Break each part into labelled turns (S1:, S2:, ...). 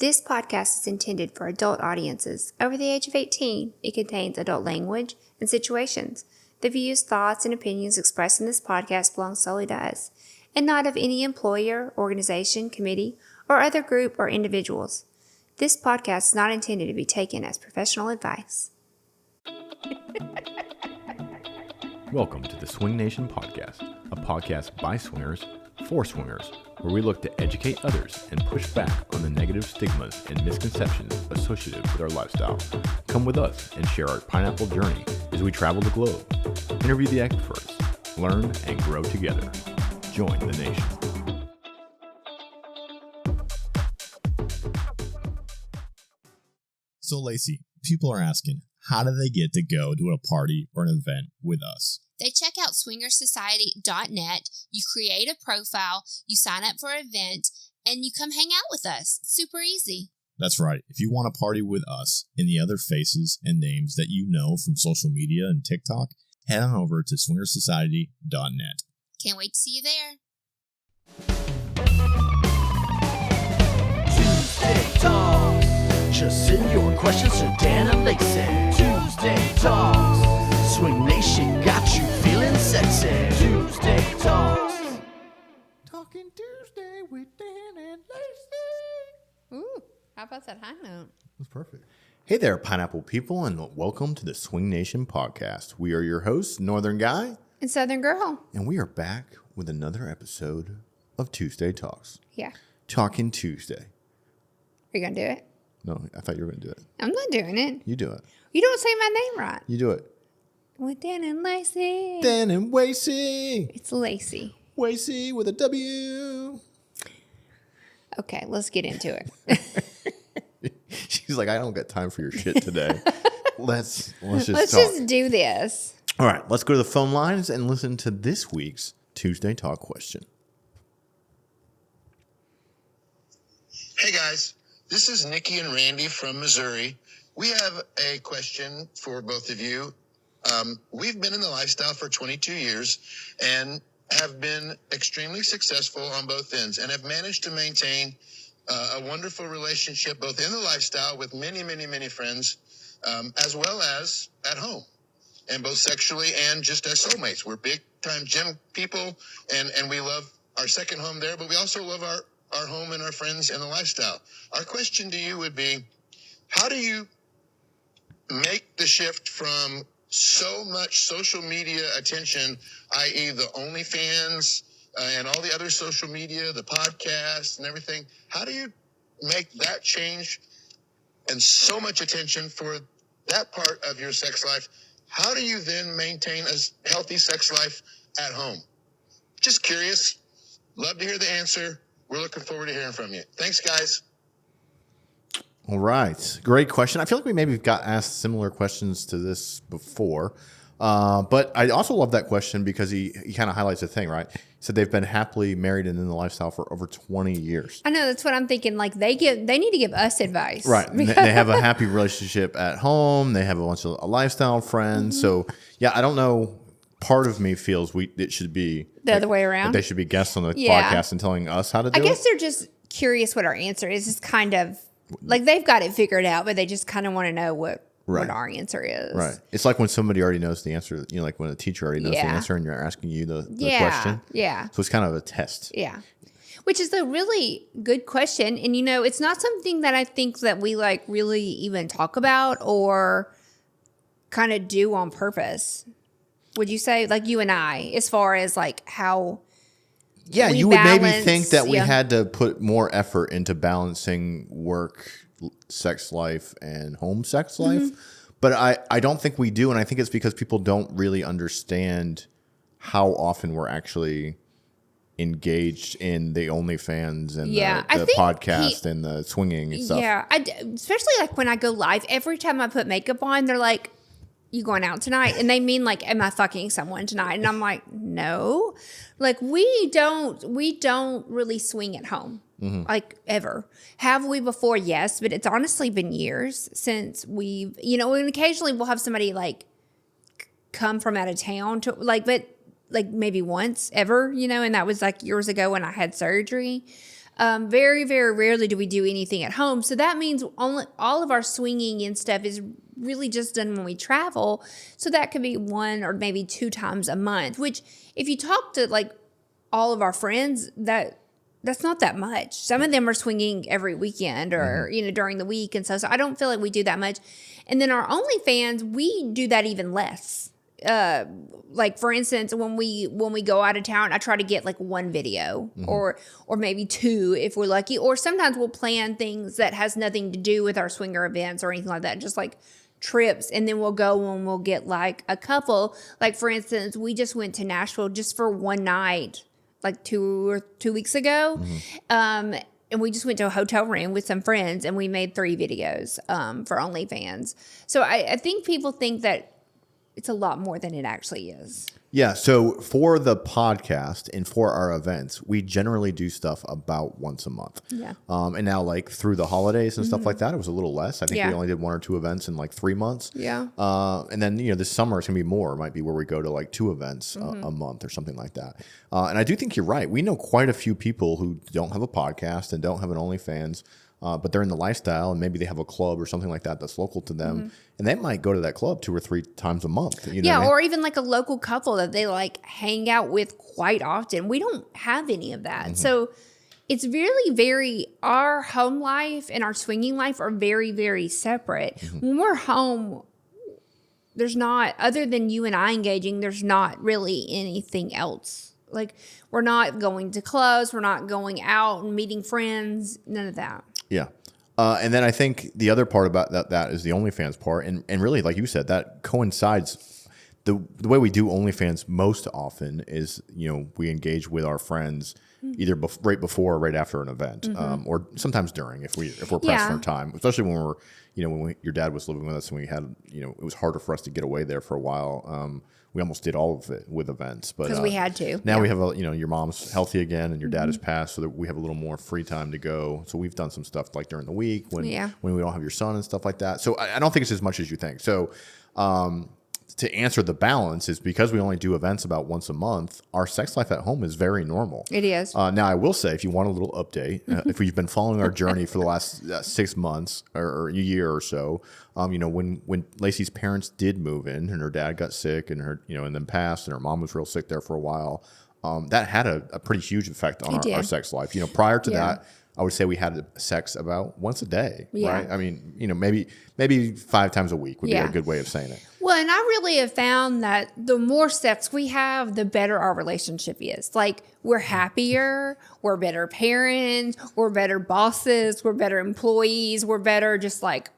S1: This podcast is intended for adult audiences over the age of 18. It contains adult language and situations. The views, thoughts, and opinions expressed in this podcast belong solely to us, and not of any employer, organization, committee, or other group or individuals. This podcast is not intended to be taken as professional advice.
S2: Welcome to the SwingNation podcast, a podcast by swingers for swingers, where we look to educate others and push back on the negative stigmas and misconceptions associated with our lifestyle. Come with us and share our pineapple journey as we travel the globe, interview the experts, learn and grow together. Join the nation.
S3: So, Lacy, people are asking, how do they get to go to a party or an event with us?
S4: They check out swingersociety.net, you create a profile, you sign up for an event, and you come hang out with us. It's super easy.
S3: That's right. If you want to party with us and the other faces and names that you know from social media and TikTok, head on over to swingersociety.net.
S4: Can't wait to see you there.
S5: Tuesday Talks. Just send your questions to Dan and Lacy. Tuesday Talks. Swing Nation got you feeling sexy. Tuesday Talks.
S2: Talking Tuesday with Dan and Lacy.
S1: Ooh, how about that high note?
S2: That's perfect. Hey there, pineapple people, and welcome to the SwingNation podcast. We are your hosts, Northern Guy
S1: And Southern Girl.
S2: and we are back with another episode of Tuesday Talks.
S1: Yeah.
S2: Talking Tuesday.
S1: Are you going to do it?
S2: No, I thought you were going to do it.
S1: I'm not doing it.
S2: You do it.
S1: You don't say my name right.
S2: You do it.
S1: With Dan and Lacy.
S2: Dan and Lacy.
S1: It's Lacy.
S2: Lacy with a W.
S1: Okay, let's get into it.
S2: She's like, I don't got time for your shit today. Let's just
S1: Let's
S2: talk.
S1: just do this.
S2: All right, let's go to the phone lines and listen to this week's Tuesday Talk question.
S6: Hey guys, this is Nikki and Randy from Missouri. We have a question for both of you. We've been in the lifestyle for 22 years and have been extremely successful on both ends and have managed to maintain a wonderful relationship both in the lifestyle with many, many, many friends, as well as at home, and both sexually and just as soulmates. We're big time gym people and we love our second home there, but we also love our home and our friends and the lifestyle. Our question to you would be, how do you make the shift from so much social media attention, i.e. the OnlyFans and all the other social media, the podcasts and everything? How do you make that change and so much attention for that part of your sex life? How do you then maintain a healthy sex life at home? Just curious. Love to hear the answer. We're looking forward to hearing from you. Thanks, guys.
S2: All right. Great question. I feel like we maybe got asked similar questions to this before. But I also love that question because he kind of highlights a thing, right? He said they've been happily married and in the lifestyle for over 20 years.
S1: I know, that's what I'm thinking. Like they need to give us advice.
S2: Right. They have a happy relationship at home. They have a bunch of lifestyle friends. Mm-hmm. So, yeah, I don't know. Part of me feels it should be
S1: the other way around.
S2: They should be guests on the podcast and telling us how to do it.
S1: I guess they're just curious what our answer is. It's kind of like they've got it figured out, but they just kind of want to know what our answer is.
S2: Right. It's like when somebody already knows the answer, like when a teacher already knows the answer and you're asking you the question.
S1: Yeah.
S2: So it's kind of a test.
S1: Yeah. Which is a really good question. And, it's not something that I think that we really even talk about or kind of do on purpose. Would you say, like you and I, as far as how
S2: you would maybe think that we had to put more effort into balancing work, sex life, and home sex life. But I don't think we do. And I think it's because people don't really understand how often we're actually engaged in the OnlyFans and the podcast and the swinging and stuff. Yeah,
S1: especially when I go live, every time I put makeup on, they're like, you going out tonight? And they mean am I fucking someone tonight? And I'm like, no. We don't really swing at home. Mm-hmm. Ever. Have we before? Yes, but it's honestly been years since we've, and occasionally we'll have somebody come from out of town to but maybe once ever, and that was years ago when I had surgery. Very, very rarely do we do anything at home. So that means all of our swinging and stuff is really just done when we travel. So that could be 1 or maybe 2 times a month, which if you talk to like all of our friends, that's not that much. Some of them are swinging every weekend or, during the week. And so I don't feel like we do that much. And then our OnlyFans, we do that even less. Like for instance, when we go out of town, I try to get like 1 video or maybe 2 if we're lucky. Or sometimes we'll plan things that has nothing to do with our swinger events or anything like that. Just like trips, and then we'll go and we'll get like a couple. Like for instance, we just went to Nashville just for 1 night, like 2 weeks ago. And we just went to a hotel room with some friends and we made 3 videos for OnlyFans. So I think people think that it's a lot more than it actually is.
S2: Yeah. So for the podcast and for our events, we generally do stuff about once a month.
S1: Yeah.
S2: And now like through the holidays and stuff like that, it was a little less. I think we only did 1 or 2 events in like 3 months.
S1: Yeah.
S2: And then, this summer it's going to be more. It might be where we go to like 2 events a month or something like that. And I do think you're right. We know quite a few people who don't have a podcast and don't have an OnlyFans. But they're in the lifestyle and maybe they have a club or something like that that's local to them. And they might go to that club 2 or 3 times a month. You know what I mean?
S1: Or even like a local couple that they like hang out with quite often. We don't have any of that. So it's really our home life and our swinging life are very, very separate. When we're home, there's not, other than you and I engaging, there's not really anything else. Like we're not going to clubs. We're not going out and meeting friends. None of that.
S2: Yeah. And then I think the other part about that is the OnlyFans part. And really, like you said, that coincides. The way we do OnlyFans most often is, we engage with our friends either right before or right after an event, or sometimes during if we're pressed for time, especially when we're, when your dad was living with us and we had, it was harder for us to get away there for a while. We almost did all of it with events, but
S1: because we had to.
S2: Now we have your mom's healthy again, and your dad has passed, so that we have a little more free time to go. So we've done some stuff like during the week when we don't have your son and stuff like that. So I don't think it's as much as you think. So to answer the balance is because we only do events about once a month. Our sex life at home is very normal.
S1: It is.
S2: Now I will say, if you want a little update, if you've been following our journey for the last 6 months or a year or so. When Lacy's parents did move in and her dad got sick and her, and then passed and her mom was real sick there for a while, that had a pretty huge effect on our sex life. Prior to that, I would say we had sex about once a day, right? I mean, maybe 5 times a week would be a good way of saying it.
S1: Well, and I really have found that the more sex we have, the better our relationship is. Like, we're happier, we're better parents, we're better bosses, we're better employees, we're better just like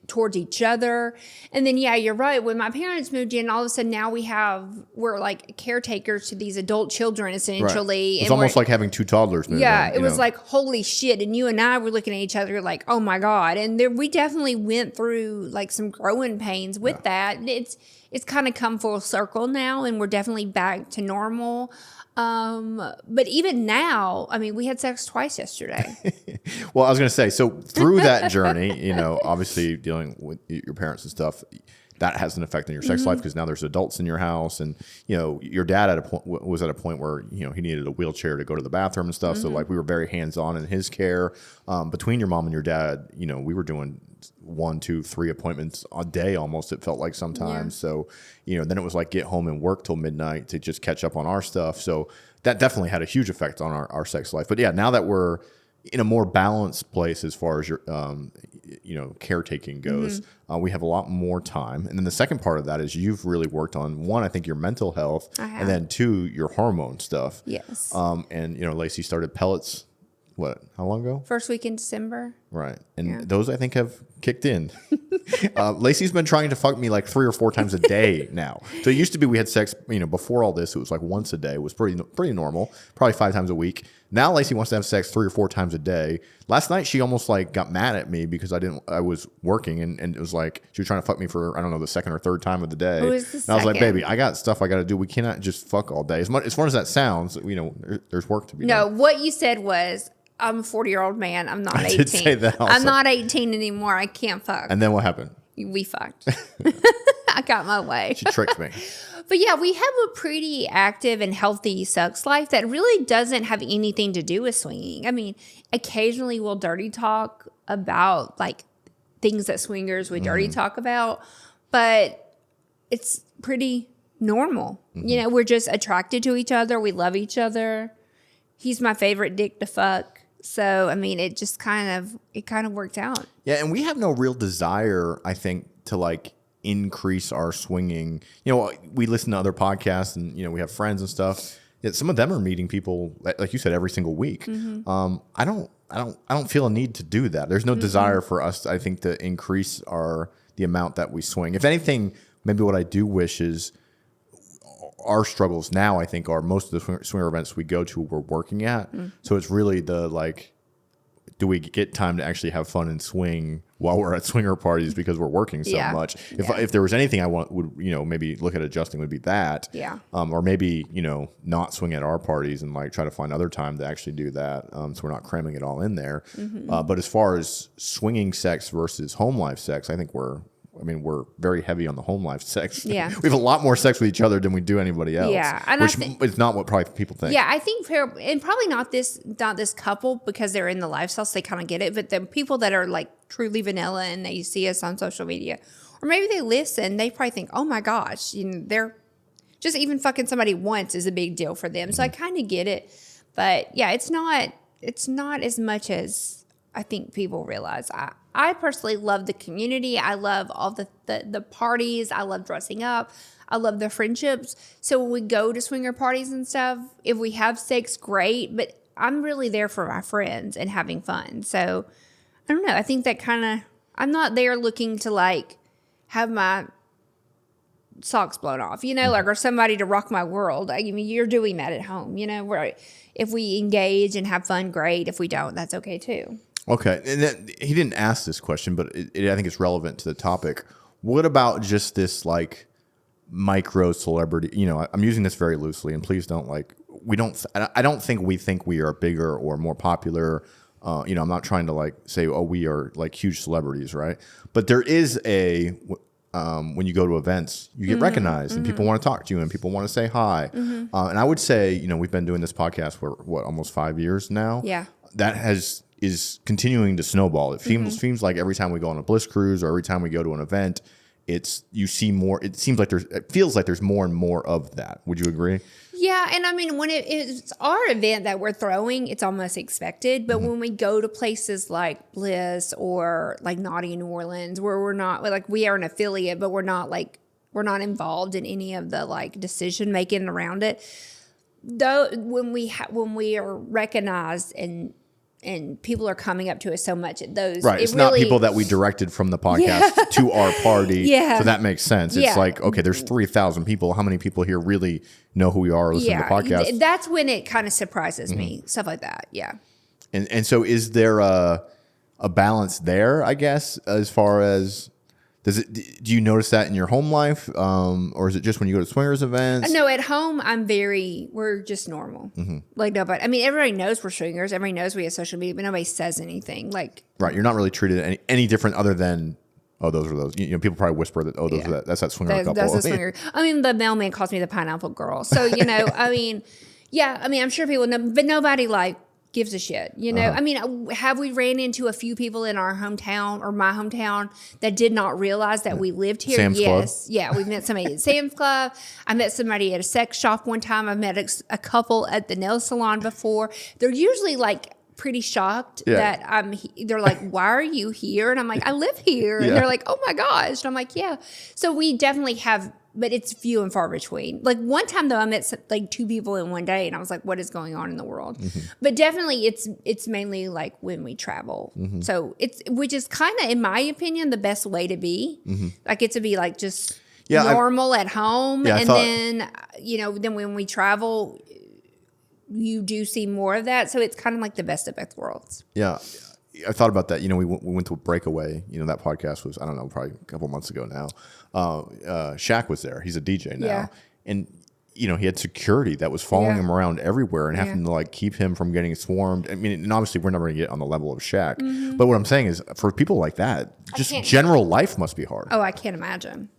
S1: towards each other. And then, you're right. When my parents moved in, all of a sudden now we're like caretakers to these adult children, essentially.
S2: Right. It's almost like having 2 toddlers move in.
S1: It was like, holy shit. And you and I were looking at each other like, oh my God. And we definitely went through like some growing pains with that. It's kind of come full circle now, and we're definitely back to normal. But even now, I mean, we had sex twice yesterday.
S2: Well, I was going to say, so through that journey, obviously dealing with your parents and stuff, that has an effect on your sex life because now there's adults in your house, and your dad was at a point where he needed a wheelchair to go to the bathroom and stuff. So like we were very hands on in his care. Between your mom and your dad, we were doing 1, 2, 3 appointments a day almost, it felt like sometimes. So then it was like get home and work till midnight to just catch up on our stuff. So that definitely had a huge effect on our sex life. But now that we're in a more balanced place as far as your caretaking goes, we have a lot more time. And then the second part of that is you've really worked on, 1, I think your mental health, and then 2, your hormone stuff.
S1: Yes.
S2: And Lacy started pellets. How long ago?
S1: First week in December.
S2: Right. And those I think have kicked in. Lacy's been trying to fuck me like 3 or 4 times a day now. So it used to be we had sex, before all this, it was like once a day. It was pretty normal, probably 5 times a week. Now Lacy wants to have sex 3 or 4 times a day. Last night she almost like got mad at me because I was working and it was like she was trying to fuck me for, I don't know, the 2nd or 3rd time of the day.
S1: It was the
S2: and I was like, baby, I got stuff I got to do. We cannot just fuck all day. As fun as that sounds, there's work to be done.
S1: No, what you said was, I'm a 40-year-old man. I'm not 18.
S2: I did say that also.
S1: I'm not 18 anymore. I can't fuck.
S2: And then what happened?
S1: We fucked. I got my way.
S2: She tricked me.
S1: But yeah, we have a pretty active and healthy sex life that really doesn't have anything to do with swinging. I mean, occasionally we'll dirty talk about like things that swingers would dirty talk about, but it's pretty normal. You know, we're just attracted to each other. We love each other. He's my favorite dick to fuck. So, I mean, it just kind of worked out.
S2: Yeah, and we have no real desire, I think, to like increase our swinging. You know, we listen to other podcasts and, you know, we have friends and stuff. Yeah, some of them are meeting people, like you said, every single week. I don't feel a need to do that. There's no desire for us, I think, to increase the amount that we swing. If anything, maybe what I do wish is our struggles now, I think, are most of the swinger events we go to, we're working at. So it's really the like, do we get time to actually have fun and swing while we're at swinger parties because we're working so much? If there was anything I would maybe look at adjusting, would be that. Or maybe, not swing at our parties and like try to find other time to actually do that. So we're not cramming it all in there. But as far as swinging sex versus home life sex, I think we're very heavy on the home life sex.
S1: Yeah.
S2: We have a lot more sex with each other than we do anybody else.
S1: Yeah. And
S2: which is not what probably people think.
S1: Yeah, I think, and probably not this couple because they're in the lifestyle, so they kind of get it. But the people that are like truly vanilla and they see us on social media, or maybe they listen, they probably think, oh my gosh, they're just even fucking somebody once is a big deal for them. So I kind of get it. But yeah, it's not as much as I think people realize. I personally love the community. I love all the parties. I love dressing up. I love the friendships. So when we go to swinger parties and stuff, if we have sex, great. But I'm really there for my friends and having fun. So I don't know. I think that I'm not there looking to like have my socks blown off, like, or somebody to rock my world. I mean, you're doing that at home, where if we engage and have fun, great. If we don't, that's okay too.
S2: Okay. And he didn't ask this question, but I think it's relevant to the topic. What about just this like micro celebrity? I'm using this very loosely, and please don't I don't think we are bigger or more popular. I'm not trying to like say, oh, we are like huge celebrities, right? But there is when you go to events, you get recognized and people want to talk to you and people want to say hi. And I would say, we've been doing this podcast for almost 5 years now.
S1: Yeah.
S2: That is continuing to snowball. It seems like every time we go on a Bliss cruise or every time we go to an event, you see more. It feels like there's more and more of that. Would you agree?
S1: Yeah, and I mean, when it's our event that we're throwing, it's almost expected. But when we go to places like Bliss or like Naughty New Orleans, where we're not like, we are an affiliate, but we're not involved in any of the like decision making around it. Though when we are recognized and people are coming up to us so much at those.
S2: Right. It's not people that we directed from the podcast to our party.
S1: Yeah.
S2: So that makes sense. It's like, okay, there's 3,000 people. How many people here really know who we are or listen to the podcast?
S1: That's when it kind of surprises me. Stuff like that. Yeah.
S2: And so is there a balance there, I guess, as far as do you notice that in your home life? Or is it just when you go to swingers events?
S1: No, at home, we're just normal. Like nobody, I mean, everybody knows we're swingers. Everybody knows we have social media, but nobody says anything. Like,
S2: right. You're not really treated any different other than, oh, those are those. People probably whisper that, oh, that's that swinger couple.
S1: That's the swinger. I mean, the mailman calls me the pineapple girl. So, I mean, yeah, I mean, I'm sure people know, but nobody like gives a shit, I mean, have we ran into a few people in our hometown or my hometown that did not realize that we lived here?
S2: Sam's
S1: yes.
S2: Club.
S1: Yeah. We met somebody at Sam's Club. I met somebody at a sex shop one time. I've met a couple at the nail salon before. They're usually like pretty shocked that they're like, why are you here? And I'm like, I live here. And they're like, oh my gosh. And I'm like, yeah. So we definitely have, but it's few and far between. Like one time though, I met like 2 people in one day and I was like, what is going on in the world? But definitely it's mainly like when we travel. So which is kind of, in my opinion, the best way to be. Like it's to be like just normal at home. Then when we travel, you do see more of that. So it's kind of like the best of both worlds.
S2: Yeah. I thought about that. We went to a breakaway. That podcast was, I don't know, probably a couple months ago now. Shaq was there. He's a DJ now. Yeah. And, he had security that was following him around everywhere and having to like keep him from getting swarmed. I mean, and obviously we're never going to get on the level of Shaq. But what I'm saying is for people like that, just general life must be hard.
S1: Oh, I can't imagine.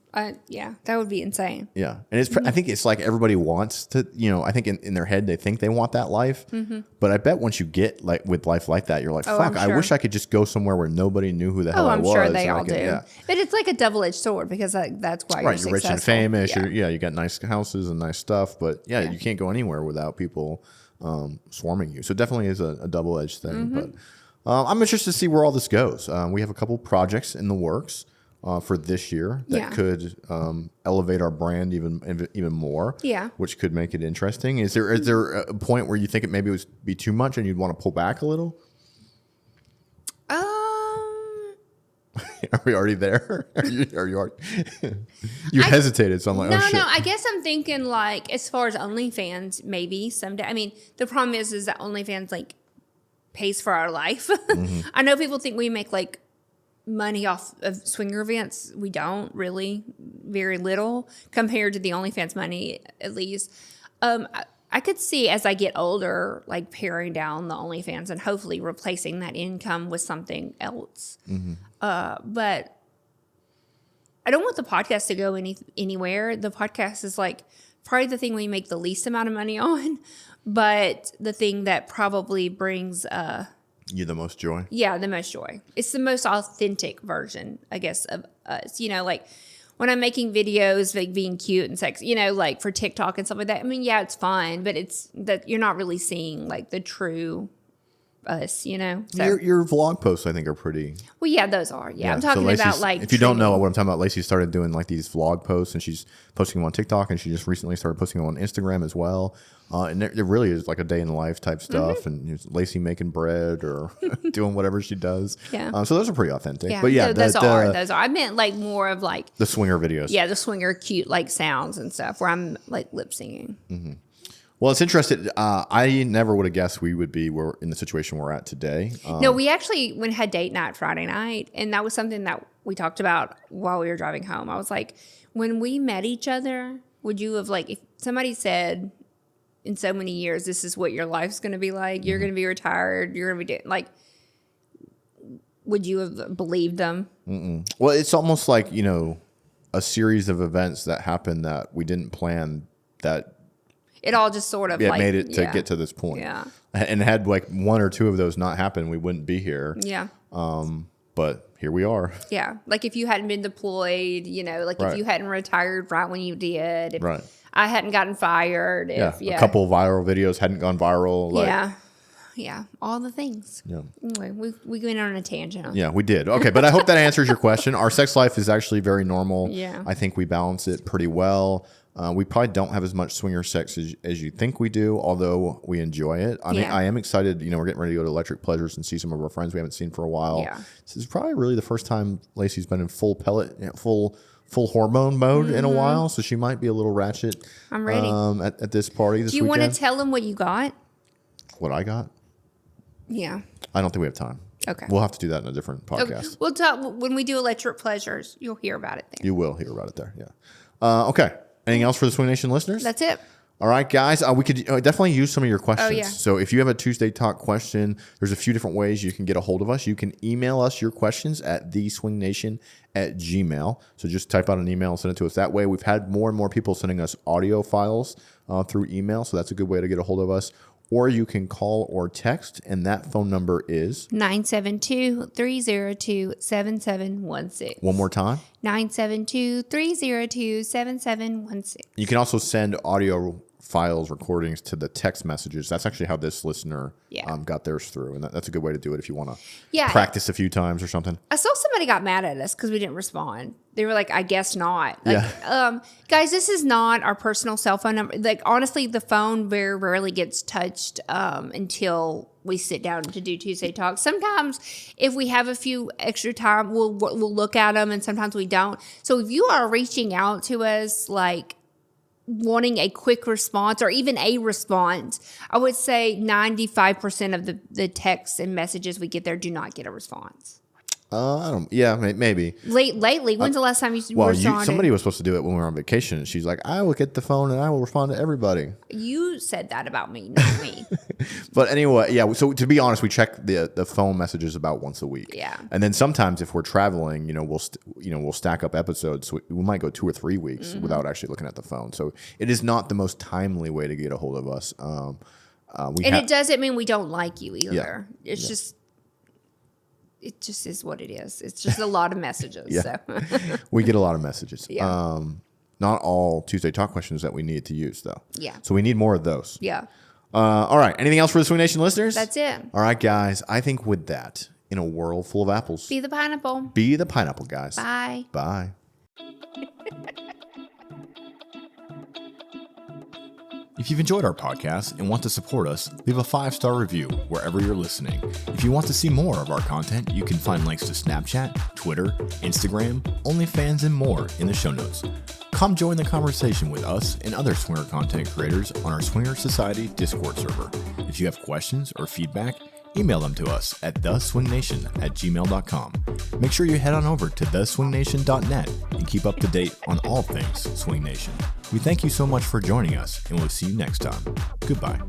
S1: Yeah, that would be insane.
S2: Yeah. And I think it's like everybody wants to, I think in their head, they think they want that life. Mm-hmm. But I bet once you get like with life like that, you're like, fuck, I wish I could just go somewhere where nobody knew who the hell I was.
S1: I'm sure they all
S2: do.
S1: Yeah. But it's like a double-edged sword because that's why you're
S2: rich and famous.
S1: Yeah.
S2: You got nice houses and nice stuff. But you can't go anywhere without people swarming you. So it definitely is a double-edged thing. Mm-hmm. But I'm interested to see where all this goes. We have a couple projects in the works. For this year that could elevate our brand even more, which could make it interesting. Is there a point where you think it maybe would be too much and you'd want to pull back a little? Are we already there? Are you already? You hesitated, so I'm like,
S1: no,
S2: oh shit.
S1: No. I guess I'm thinking like as far as OnlyFans, maybe someday. I mean, the problem is that OnlyFans like pays for our life. Mm-hmm. I know people think we make like money off of swinger events. We don't really, very little compared to the OnlyFans money, at least. I could see as I get older, like paring down the OnlyFans and hopefully replacing that income with something else. Mm-hmm. But I don't want the podcast to go anywhere. The podcast is like probably the thing we make the least amount of money on, but the thing that probably brings
S2: you the most joy? Yeah,
S1: the most joy. It's the most authentic version, I guess, of us. Like when I'm making videos, like being cute and sexy, like for TikTok and stuff like that. I mean, it's fine, but it's that you're not really seeing like the true us, So,
S2: your vlog posts, I think, are pretty.
S1: Well, yeah, those are. Yeah, I'm talking about like.
S2: If you don't know what I'm talking about, Lacy started doing like these vlog posts, and she's posting them on TikTok, and she just recently started posting them on Instagram as well. And it really is like a day in the life type stuff, mm-hmm. and Lacy making bread or doing whatever she does. Yeah. So those are pretty authentic. Yeah. But yeah,
S1: those are. I meant like more of like
S2: the swinger videos.
S1: Yeah, the swinger cute like sounds and stuff where I'm like lip singing.
S2: Mm-hmm. Well, it's interesting. I never would have guessed we would be in the situation we're at today.
S1: No, we actually had date night Friday night, and that was something that we talked about while we were driving home. I was like, when we met each other, would you have like if somebody said in so many years, this is what your life's going to be like. You're going to be retired. You're going to be like, would you have believed them?
S2: Mm-mm. Well, it's almost like, a series of events that happened that we didn't plan that.
S1: It all just sort of
S2: made it to get to this point. Yeah. And had like one or two of those not happen, we wouldn't be here.
S1: Yeah.
S2: But here we are.
S1: Yeah. Like if you hadn't been deployed, if you hadn't retired right when you did. If I hadn't gotten fired.
S2: A couple of viral videos hadn't gone viral.
S1: Yeah. All the things. Yeah. Anyway, we went on a tangent.
S2: Yeah, we did. Okay, but I hope that answers your question. Our sex life is actually very normal.
S1: Yeah.
S2: I think we balance it pretty well. We probably don't have as much swinger sex as you think we do, although we enjoy it. I mean, I am excited. We're getting ready to go to Electric Pleasures and see some of our friends we haven't seen for a while. Yeah. This is probably really the first time Lacy's been in full hormone mode in a while, so she might be a little ratchet.
S1: I'm ready.
S2: At this party this
S1: weekend.
S2: Do
S1: you want to tell them what you got?
S2: What I got?
S1: Yeah.
S2: I don't think we have time.
S1: Okay.
S2: We'll have to do that in a different podcast.
S1: Okay. We'll talk when we do Electric Pleasures. You'll hear about it there.
S2: You will hear about it there. Yeah. Okay. Anything else for the Swing Nation listeners?
S1: That's it.
S2: All right, guys. We could definitely use some of your questions. Oh, yeah. So if you have a Tuesday Talk question, there's a few different ways you can get a hold of us. You can email us your questions at TheSwingNation@gmail.com. So just type out an email and send it to us that way. We've had more and more people sending us audio files through email, so that's a good way to get a hold of us. Or you can call or text, and that phone number is
S4: 972-302-7716.
S2: One more time.
S4: 972-302-7716.
S2: You can also send audio files, recordings to the text messages. That's actually how this listener got theirs through, and that's a good way to do it if you want to practice a few times or something.
S1: I saw somebody got mad at us because we didn't respond. They were like, I guess not. Guys, this is not our personal cell phone number. Like, honestly, the phone very rarely gets touched until we sit down to do Tuesday Talk. Sometimes if we have a few extra time, we'll look at them, and sometimes we don't. So if you are reaching out to us, like, wanting a quick response or even a response, I would say 95% of the texts and messages we get there do not get a response.
S2: I don't. Yeah, maybe.
S1: Lately, when's the last time you responded?
S2: Somebody was supposed to do it when we were on vacation. And she's like, I will get the phone and I will respond to everybody.
S1: You said that about me, not me.
S2: But anyway, yeah. So to be honest, we check the phone messages about once a week.
S1: Yeah.
S2: And then sometimes if we're traveling, we'll stack up episodes. So we might go 2 or 3 weeks without actually looking at the phone. So it is not the most timely way to get a hold of us.
S1: It doesn't mean we don't like you either.
S2: Yeah.
S1: It's just. It just is what it is. It's just a lot of messages.
S2: Yeah.
S1: So.
S2: We get a lot of messages.
S1: Yeah.
S2: Not all Tuesday Talk questions that we need to use, though.
S1: Yeah.
S2: So we need more of those.
S1: Yeah.
S2: All right. Anything else for the Swing Nation listeners?
S1: That's it.
S2: All right, guys. I think with that, in a world full of apples,
S1: Be the pineapple.
S2: be the pineapple, guys.
S1: Bye.
S2: Bye.
S3: If you've enjoyed our podcast and want to support us, leave a 5-star review wherever you're listening. If you want to see more of our content, you can find links to Snapchat, Twitter, Instagram, OnlyFans, and more in the show notes. Come join the conversation with us and other swinger content creators on our Swinger Society Discord server. If you have questions or feedback, email them to us at theswingnation@gmail.com. Make sure you head on over to theswingnation.net and keep up to date on all things Swing Nation. We thank you so much for joining us, and we'll see you next time. Goodbye.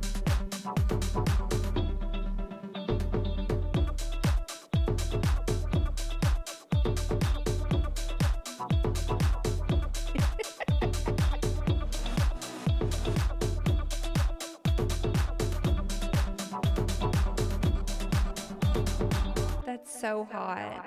S1: That's so hot.